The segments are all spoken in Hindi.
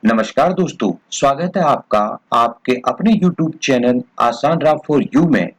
नमस्कार दोस्तों, स्वागत है आपका आपके अपने YouTube चैनल आसान राह फॉर यू में।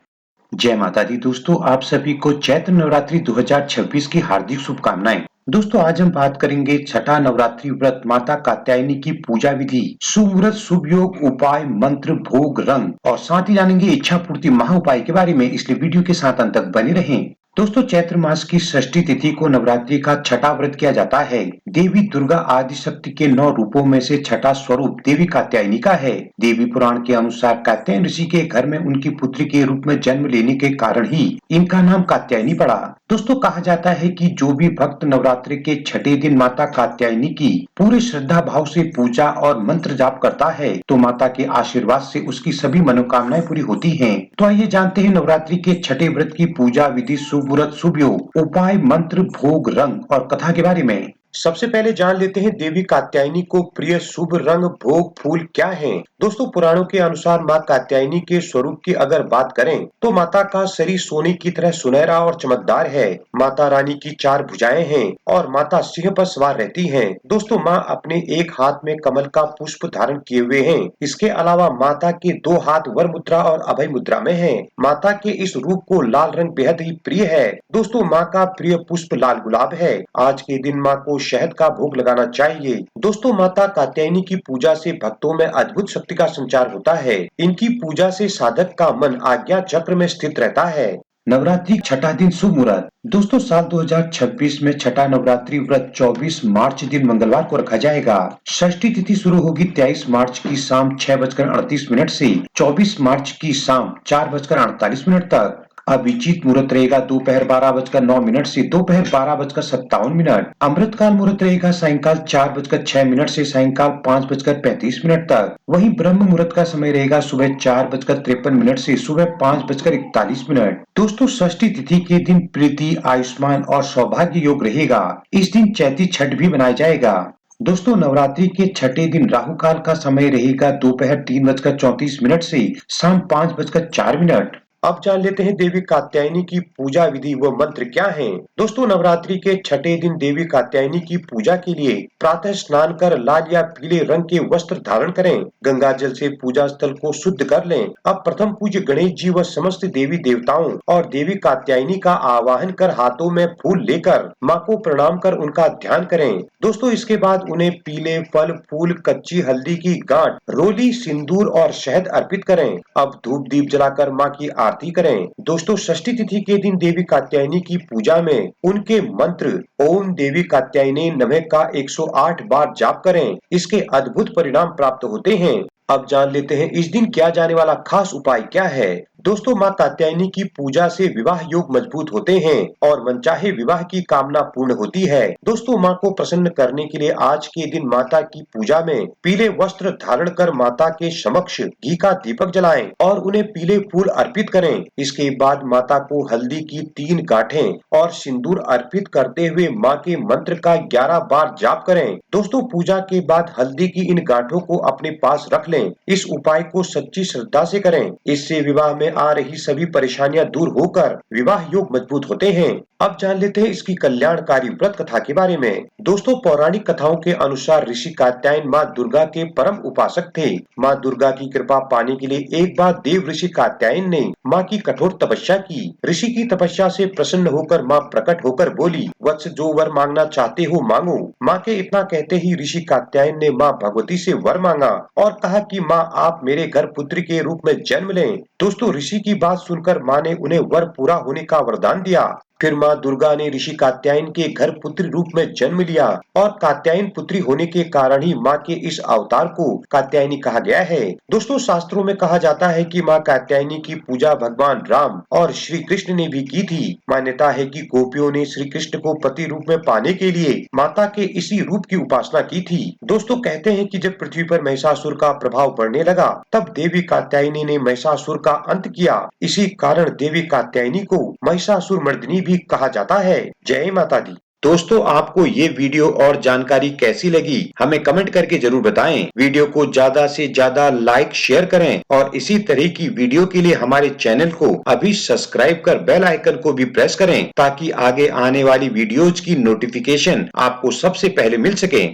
जय माता दी दोस्तों, आप सभी को चैत्र नवरात्रि 2026 की हार्दिक शुभकामनाएं। दोस्तों आज हम बात करेंगे छठा नवरात्रि व्रत माता कात्यायनी की पूजा विधि, शुभ व्रत, शुभ योग, उपाय, मंत्र, भोग, रंग और साथ ही जानेंगे इच्छा पूर्ति महा उपाय के बारे में, इसलिए वीडियो के साथ अंत तक बने रहें। दोस्तों चैत्र मास की षष्ठी तिथि को नवरात्रि का छठा व्रत किया जाता है। देवी दुर्गा आदि शक्ति के 9 रूपों में से छठा स्वरूप देवी कात्यायनी का है। देवी पुराण के अनुसार कात्यायन ऋषि के घर में उनकी पुत्री के रूप में जन्म लेने के कारण ही इनका नाम कात्यायनी पड़ा। दोस्तों कहा जाता है कि जो भी भक्त नवरात्रि के छठे दिन माता कात्यायनी की पूरे श्रद्धा भाव से पूजा और मंत्र जाप करता है तो माता के आशीर्वाद से उसकी सभी मनोकामनाएं पूरी होती हैं। तो आइए जानते हैं नवरात्रि के छठे व्रत की पूजा विधि, शुभ व्रत, शुभ योग, उपाय, मंत्र, भोग, रंग और कथा के बारे में। सबसे पहले जान लेते हैं देवी कात्यायनी को प्रिय शुभ रंग, भोग, फूल क्या हैं। दोस्तों पुराणों के अनुसार माँ कात्यायनी के स्वरूप की अगर बात करें तो माता का शरीर सोने की तरह सुनहरा और चमकदार है। माता रानी की 4 भुजाएं हैं और माता सिंह पर सवार रहती हैं। दोस्तों माँ अपने एक हाथ में कमल का पुष्प धारण किए हुए हैं। इसके अलावा माता के 2 हाथ वर मुद्रा और अभय मुद्रा में हैं। माता के इस रूप को लाल रंग बेहद ही प्रिय है। दोस्तों माँ का प्रिय पुष्प लाल गुलाब है। आज के दिन माँ को शहद का भोग लगाना चाहिए। दोस्तों माता कात्यायनी की पूजा से भक्तों में अद्भुत शक्ति का संचार होता है। इनकी पूजा से साधक का मन आज्ञा चक्र में स्थित रहता है। नवरात्रि छठा दिन, शुभ मुहूर्त। दोस्तों साल 2026 में छठा नवरात्रि व्रत 24 मार्च दिन मंगलवार को रखा जाएगा। षष्ठी तिथि शुरू होगी 23 मार्च की शाम 6:38 से 24 मार्च की शाम 4:48 तक। अभिजीत मुहूर्त रहेगा दोपहर 12:09 से दोपहर 12:57। अमृतकाल मुहूर्त रहेगा सायंकाल 4:06 से सायंकाल 5:35 तक। वहीं ब्रह्म मुहूर्त का समय रहेगा सुबह 4:53 से सुबह 5:41। दोस्तों षष्ठी तिथि के दिन प्रीति, आयुष्मान और सौभाग्य योग रहेगा। इस दिन चैती छठ भी मनाया जाएगा। दोस्तों नवरात्रि के छठे दिन राहु काल का समय रहेगा दोपहर 3:34 से शाम 5:04। अब जान लेते हैं देवी कात्यायनी की पूजा विधि व मंत्र क्या हैं। दोस्तों नवरात्रि के छठे दिन देवी कात्यायनी की पूजा के लिए प्रातः स्नान कर लाल या पीले रंग के वस्त्र धारण करें। गंगा जल से पूजा स्थल को शुद्ध कर लें। अब प्रथम पूज्य गणेश जी व समस्त देवी देवताओं और देवी कात्यायनी का आवाहन कर हाथों में फूल लेकर माँ को प्रणाम कर उनका ध्यान करें। दोस्तों इसके बाद उन्हें पीले फल, फूल, कच्ची हल्दी की गांठ, रोली, सिंदूर और शहद अर्पित करें। अब धूप दीप जलाकर माँ की आरती करें। दोस्तों षष्ठी तिथि के दिन देवी कात्यायनी की पूजा में उनके मंत्र ओम देवी कात्यायनी नमः का 108 बार जाप करें। इसके अद्भुत परिणाम प्राप्त होते हैं। अब जान लेते हैं इस दिन किया जाने वाला खास उपाय क्या है। दोस्तों माँ कात्यायनी की पूजा से विवाह योग मजबूत होते हैं और मनचाहे विवाह की कामना पूर्ण होती है। दोस्तों माँ को प्रसन्न करने के लिए आज के दिन माता की पूजा में पीले वस्त्र धारण कर माता के समक्ष घी का दीपक जलाएं और उन्हें पीले फूल अर्पित करें। इसके बाद माता को हल्दी की 3 गांठें और सिंदूर अर्पित करते हुए माँ के मंत्र का 11 बार जाप करें। दोस्तों पूजा के बाद हल्दी की इन गांठों को अपने पास रख लें। इस उपाय को सच्ची श्रद्धा से करें। इससे विवाह में आ रही सभी परेशानियां दूर होकर विवाह योग मजबूत होते हैं। अब जान लेते हैं इसकी कल्याणकारी व्रत कथा के बारे में। दोस्तों पौराणिक कथाओं के अनुसार ऋषि कात्यायन माँ दुर्गा के परम उपासक थे। माँ दुर्गा की कृपा पाने के लिए एक बार देव ऋषि कात्यायन ने माँ की कठोर तपस्या की। ऋषि की तपस्या से प्रसन्न होकर माँ प्रकट होकर बोली, वत्स जो वर मांगना चाहते हो मांगो। माँ के इतना कहते ही ऋषि कात्यायन ने माँ भगवती से वर मांगा और कहा कि माँ आप मेरे घर पुत्री के रूप में जन्म लें। दोस्तों ऋषि की बात सुनकर माँ ने उन्हें वर पूरा होने का वरदान दिया। फिर माँ दुर्गा ने ऋषि कात्यायन के घर पुत्री रूप में जन्म लिया और कात्यायन पुत्री होने के कारण ही माँ के इस अवतार को कात्यायनी कहा गया है। दोस्तों शास्त्रों में कहा जाता है कि माँ कात्यायनी की पूजा भगवान राम और श्री कृष्ण ने भी की थी। मान्यता है कि गोपियों ने श्री कृष्ण को पति रूप में पाने के लिए माता के इसी रूप की उपासना की थी। दोस्तों कहते हैं कि जब पृथ्वी पर महिषासुर का प्रभाव बढ़ने लगा तब देवी कात्यायनी ने महिषासुर का अंत किया। इसी कारण देवी कात्यायनी को महिषासुर मर्दिनी भी कहा जाता है। जय माता दी। दोस्तों आपको ये वीडियो और जानकारी कैसी लगी हमें कमेंट करके जरूर बताएं। वीडियो को ज्यादा से ज्यादा लाइक शेयर करें और इसी तरह की वीडियो के लिए हमारे चैनल को अभी सब्सक्राइब कर बेल आइकन को भी प्रेस करें ताकि आगे आने वाली वीडियोज की नोटिफिकेशन आपको सबसे पहले मिल सके।